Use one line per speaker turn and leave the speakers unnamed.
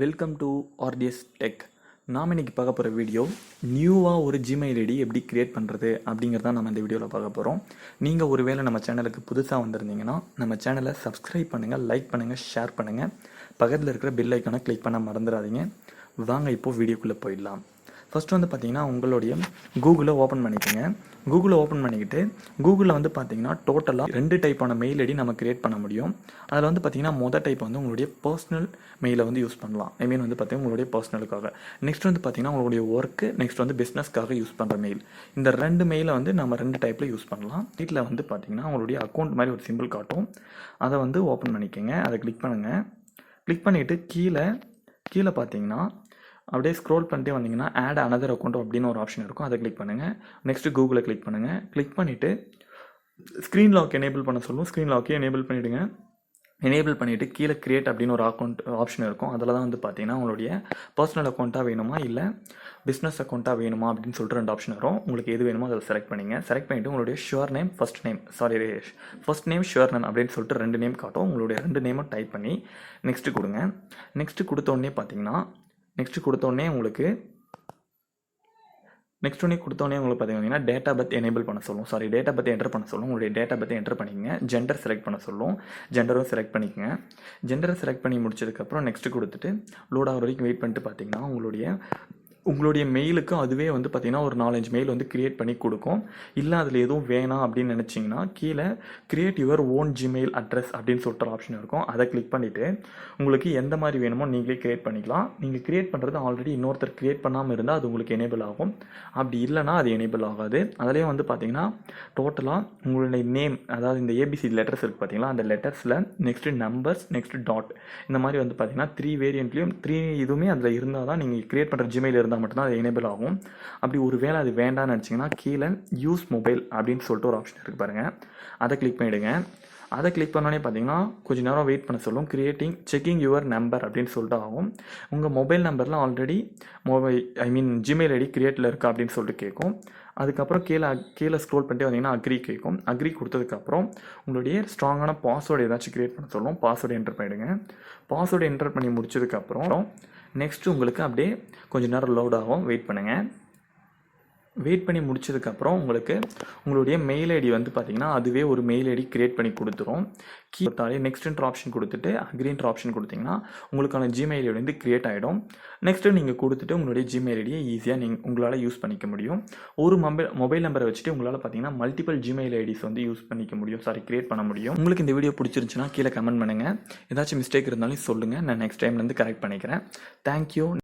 Welcome to RTS tech. நாம் இன்றைக்கி பார்க்க போகிற வீடியோ நியூவாக ஒரு ஜிமெயில் ஐடி எப்படி க்ரியேட் பண்ணுறது அப்படிங்கிறத நம்ம இந்த வீடியோவில் பார்க்க போகிறோம். நீங்கள் ஒருவேளை நம்ம சேனலுக்கு புதுசாக வந்திருந்தீங்கன்னா நம்ம சேனலை சப்ஸ்கிரைப் பண்ணுங்கள், லைக் பண்ணுங்கள், ஷேர் பண்ணுங்கள். பக்கத்தில் இருக்கிற பெல் ஐக்கானை கிளிக் பண்ண மறந்துடாதீங்க. வாங்க இப்போது வீடியோக்குள்ளே போயிடலாம். ஃபஸ்ட்டு வந்து பார்த்தீங்கன்னா உங்களுடைய கூகுளை ஓப்பன் பண்ணிக்கோங்க. கூகுளை ஓப்பன் பண்ணிக்கிட்டு கூகுளில் வந்து பார்த்தீங்கன்னா டோட்டலாக 2 டைப்பான மெயில் ஐடி நம்ம க்ரியேட் பண்ண முடியும். அதில் வந்து பார்த்தீங்கன்னா மொதல் டைப் வந்து உங்களுடைய பர்சனல் மெயிலை வந்து யூஸ் பண்ணலாம். ஐ மீன் வந்து பார்த்தீங்கன்னா உங்களுடைய பர்சனலுக்காக. நெக்ஸ்ட் வந்து பார்த்தீங்கன்னா உங்களுடைய ஒர்க்கு, நெக்ஸ்ட் வந்து பிஸ்னஸ்க்காக யூஸ் பண்ணுற மெயில். இந்த 2 மெயிலை வந்து நம்ம 2 டைப்பில் யூஸ் பண்ணலாம். வீட்டில் வந்து பார்த்தீங்கன்னா உங்களுடைய அக்கௌண்ட் மாதிரி ஒரு சிம்பிள் காட்டும். அதை வந்து ஓப்பன் பண்ணிக்கோங்க. அதை கிளிக் பண்ணுங்கள். கிளிக் பண்ணிவிட்டு கீழே பார்த்தீங்கன்னா அப்படியே ஸ்க்ரோல் பண்ணிட்டே வந்தீங்கன்னா ஆட் அனதர் அக்கௌண்ட் அப்படின்னு ஒரு ஆப்ஷன் இருக்கும். அதை கிளிக் பண்ணுங்கள். நெக்ஸ்ட்டு கூகுளை கிளிக் பண்ணுங்கள். கிளிக் பண்ணிவிட்டு ஸ்க்ரீன் லாக் எனேபிள் பண்ண சொல்லும். ஸ்க்ரீன் லாக்கே எனேபிள் பண்ணிவிடுங்க. எனேபிள் பண்ணிவிட்டு கீழே கிரியேட் அப்படின்னு ஒரு அக்கௌண்ட் ஆப்ஷன் இருக்கும். அதில் தான் வந்து பார்த்தீங்கன்னா உங்களுடைய பர்சனல் அக்கௌண்ட்டாக வேணுமா இல்லை பிஸ்னஸ் அக்கௌண்ட்டாக வேணுமா அப்படின்னு சொல்லிட்டு 2 ஆப்ஷன் வரும். உங்களுக்கு எது வேணுமோ அதை செலக்ட் பண்ணிங்க. செலக்ட் பண்ணிவிட்டு உங்களுடைய sure name, first name sure name அப்படின்னு சொல்லிட்டு 2 நேம் காட்டும். உங்களுடைய 2 நேமும் டைப் பண்ணி நெக்ஸ்ட்டு கொடுங்க. நெக்ஸ்ட்டு கொடுத்தோடனே பார்த்தீங்கன்னா நெக்ஸ்ட்டு கொடுத்தோடனே உங்களுக்கு பார்த்தீங்கன்னா டேட்டா பர்த் எனேபிள் பண்ண சொல்லும். டேட்டா பர்த் என்டர் பண்ண சொல்லும். உங்களுடைய டேட்டா பர்த் என்டர் பண்ணிக்கங்க. ஜெண்டர் செலக்ட் பண்ண சொல்லும். ஜெண்டரும் செலக்ட் பண்ணிக்கங்க. ஜெண்டரை செலக்ட் பண்ணி முடிச்சதுக்கப்புறம் நெக்ஸ்ட்டு கொடுத்துட்டு லோட் ஆகிற வரைக்கும் வெயிட் பண்ணிட்டு பார்த்தீங்கன்னா உங்களுடைய மெயிலுக்கு அதுவே வந்து பார்த்தீங்கன்னா ஒரு 4-5 மெயில் வந்து க்ரியேட் பண்ணி கொடுக்கும். இல்லை அதில் எதுவும் வேணாம் அப்படின்னு நினச்சிங்கன்னா கீழே create your own Gmail address அப்படின்னு சொல்லிட்டு ஒரு ஆப்ஷன் இருக்கும். அதை கிளிக் பண்ணிவிட்டு உங்களுக்கு எந்த மாதிரி வேணுமோ நீங்களே க்ரியேட் பண்ணிக்கலாம். நீங்கள் க்ரியேட் பண்ணுறது ஆல்ரெடி இன்னொருத்தர் க்ரியேட் பண்ணாமல் இருந்தால் அது உங்களுக்கு எனேபிள் ஆகும். அப்படி இல்லைனா அது எனேபிள் ஆகாது. அதிலே வந்து பார்த்தீங்கன்னா டோட்டலாக உங்களுடைய நேம், அதாவது இந்த ஏபிசி லெட்டர்ஸ் இருக்குது பார்த்தீங்களா, அந்த லெட்டர்ஸில் நெக்ஸ்ட்டு நம்பர்ஸ், நெக்ஸ்ட்டு டாட், இந்த மாதிரி வந்து பார்த்தீங்கன்னா 3 வேரியண்ட்லேயும் 3 இதுவுமே அதில் இருந்தால் தான் நீங்கள் க்ரியேட் பண்ணுற ஜிமெயில் இருந்தால் மட்டும்தான் அது எனேபிள் ஆகும். அப்படி ஒரு வேளை அது வேண்டாம்னு நினச்சிங்கன்னா கீழே யூஸ் மொபைல் அப்படின்னு சொல்லிட்டு ஒரு ஆப்ஷன் இருக்குது பாருங்கள். அதை கிளிக் பண்ணிவிடுங்க. அதை கிளிக் பண்ணோன்னே பார்த்தீங்கன்னா கொஞ்சம் நேரம் வெயிட் பண்ண சொல்லும். செக்கிங் யுவர் நம்பர் அப்படின்னு சொல்லிட்டு ஆகும். உங்கள் மொபைல் நம்பரில் ஆல்ரெடி ஜிமெயில் ஐடி கிரியேட்டில் இருக்கா அப்படின்னு சொல்லிட்டு கேட்கும். அதுக்கப்புறம் கீழே ஸ்க்ரோல் பண்ணிட்டு வந்தீங்கன்னா அக்ரி கேட்கும். அக்ரி கொடுத்ததுக்கப்புறம் உங்களுடைய ஸ்ட்ராங்கான பாஸ்வேர்டு ஏதாச்சும் க்ரியேட் பண்ண சொல்லும். பாஸ்வேர்டு என்டர் பண்ணிவிடுங்க. பாஸ்வேர்டு என்டர் பண்ணி முடிச்சதுக்கப்புறம் நெக்ஸ்ட்டு உங்களுக்கு அப்படியே கொஞ்சம் நேரம் லோட் ஆகும். வெயிட் பண்ணுங்கள். வெயிட் பண்ணி முடிச்சதுக்கப்புறம் உங்களுடைய மெயில் ஐடி வந்து பார்த்தீங்கன்னா அதுவே ஒரு மெயில் ஐடி க்ரியேட் பண்ணி கொடுத்துரும். கீழே நெக்ஸ்ட்ன்ற ஆப்ஷன் கொடுத்துட்டு அக்ரின்ற ஆப்ஷன் கொடுத்தீங்கன்னா உங்களுக்கான ஜிமெயில் ஐடி வந்து க்ரியேட் ஆகிடும். நெக்ஸ்ட்டு நீங்கள் கொடுத்துட்டு உங்களுடைய ஜிமெயில் ஐடியை ஈஸியாக உங்களால் யூஸ் பண்ணிக்க முடியும். ஒரு மொபைல் நம்பரை வச்சுட்டு உங்களால் பார்த்தீங்கன்னா மல்டிபிள் ஜிமெயில் ஐடிஸ் வந்து யூஸ் பண்ணிக்க முடியும், க்ரியேட் பண்ண முடியும். உங்களுக்கு இந்த வீடியோ பிடிச்சிருந்துச்சுன்னா கீழே கமெண்ட் பண்ணுங்கள். ஏதாச்சும் மிஸ்டேக் இருந்தாலும் சொல்லுங்கள். நான் நெக்ஸ்ட் டைம்லேருந்து கரெக்ட் பண்ணிக்கிறேன். தேங்க்யூ.